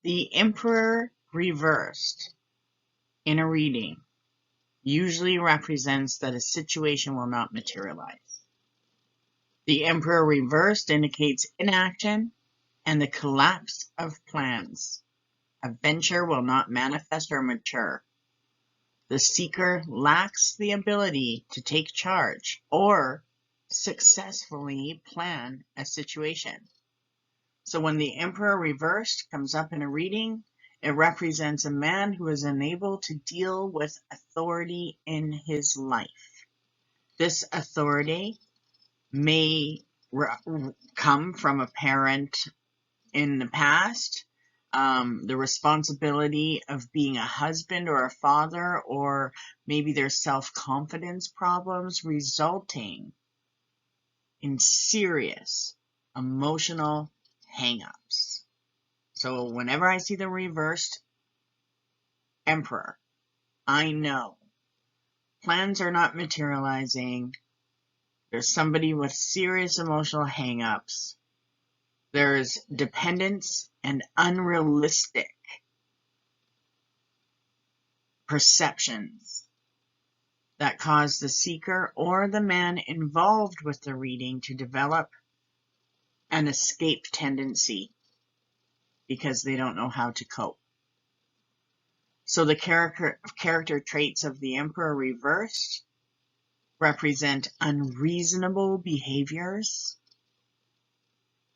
The Emperor reversed in a reading usually represents that a situation will not materialize. The Emperor reversed indicates inaction and the collapse of plans. A venture will not manifest or mature. The seeker lacks the ability to take charge or successfully plan a situation. So when the Emperor reversed comes up in a reading, it represents a man who is unable to deal with authority in his life. This authority may come from a parent in the past, the responsibility of being a husband or a father, or maybe there's self-confidence problems resulting in serious emotional hang-ups. So whenever I see the reversed Emperor, I know plans are not materializing. There's somebody with serious emotional hang-ups. There's dependence and unrealistic perceptions that cause the seeker or the man involved with the reading to develop an escape tendency because they don't know how to cope. So the character traits of the Emperor reversed represent unreasonable behaviors,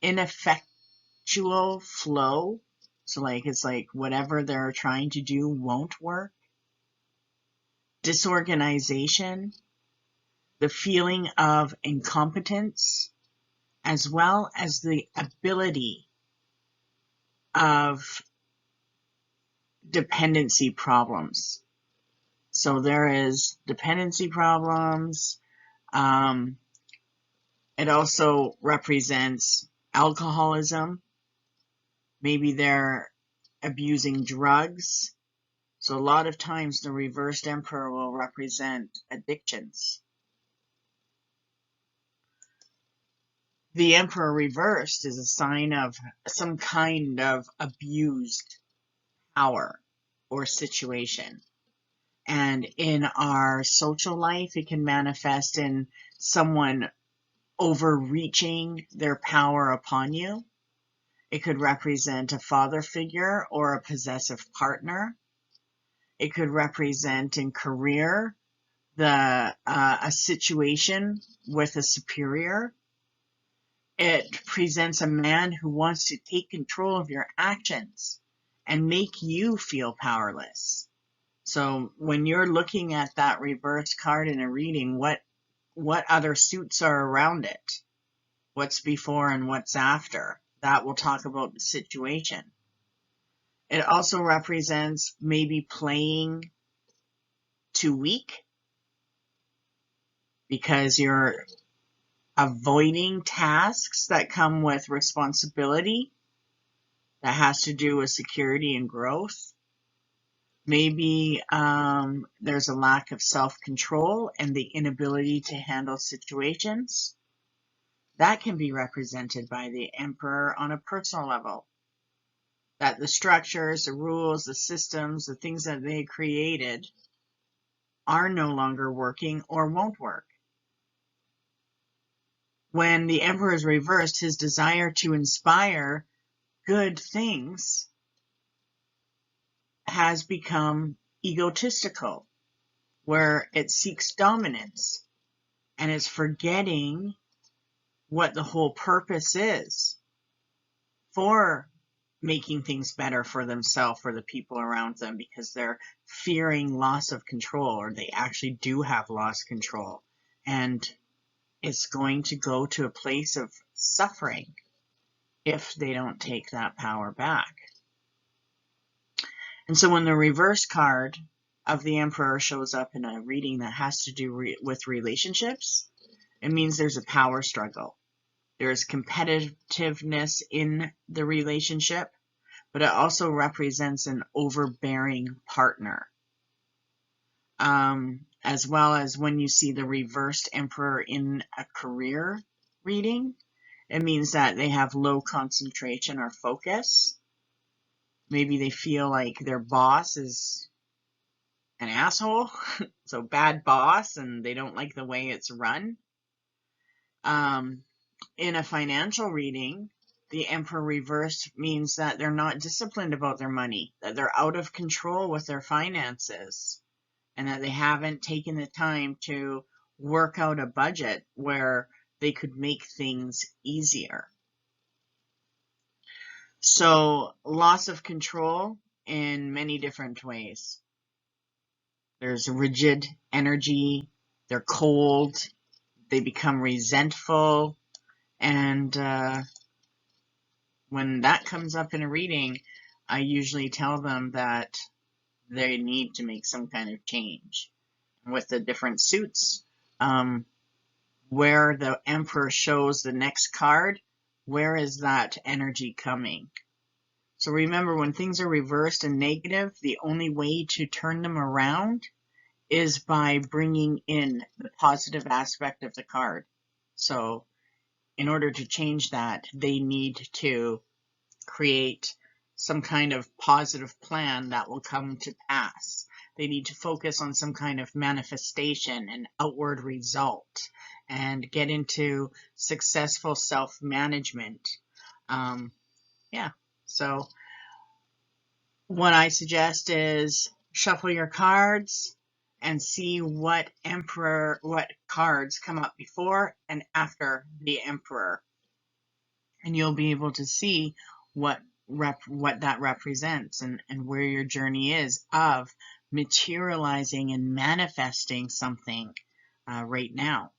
ineffectual flow, so it's like whatever they're trying to do won't work, disorganization, the feeling of incompetence, as well as the ability of dependency problems. So there is dependency problems. It also represents alcoholism. Maybe they're abusing drugs. So a lot of times the reversed Emperor will represent addictions. The Emperor reversed is a sign of some kind of abused power or situation. And in our social life, it can manifest in someone overreaching their power upon you. It could represent a father figure or a possessive partner. It could represent in career a situation with a superior. It presents a man who wants to take control of your actions and make you feel powerless. So when you're looking at that reverse card in a reading, what other suits are around it? What's before and what's after? That will talk about the situation. It also represents maybe playing too weak because you're avoiding tasks that come with responsibility that has to do with security and growth. Maybe there's a lack of self-control and the inability to handle situations. That can be represented by the Emperor on a personal level. That the structures, the rules, the systems, the things that they created are no longer working or won't work. When the Emperor is reversed, his desire to inspire good things has become egotistical, where it seeks dominance and is forgetting what the whole purpose is for making things better for themselves, for the people around them, because they're fearing loss of control, or they actually do have lost control. And it's going to go to a place of suffering if they don't take that power back. And so when the reverse card of the Emperor shows up in a reading that has to do with relationships, it means there's a power struggle. There's competitiveness in the relationship, but it also represents an overbearing partner. As well as when you see the reversed Emperor in a career reading, it means that they have low concentration or focus. Maybe they feel like their boss is an asshole, so bad boss, and they don't like the way it's run. In a financial reading, the Emperor reversed means that they're not disciplined about their money, that they're out of control with their finances, and that they haven't taken the time to work out a budget where they could make things easier. So, loss of control in many different ways. There's rigid energy, they're cold, they become resentful, and when that comes up in a reading, I usually tell them that they need to make some kind of change. With the different suits, where the Emperor shows the next card, where is that energy coming? So remember, when things are reversed and negative, the only way to turn them around is by bringing in the positive aspect of the card. So in order to change that, they need to create some kind of positive plan that will come to pass. They need to focus on some kind of manifestation and outward result and get into successful self-management. So what I suggest is shuffle your cards and see what cards come up before and after the Emperor. And you'll be able to see what that represents and where your journey is of materializing and manifesting something right now.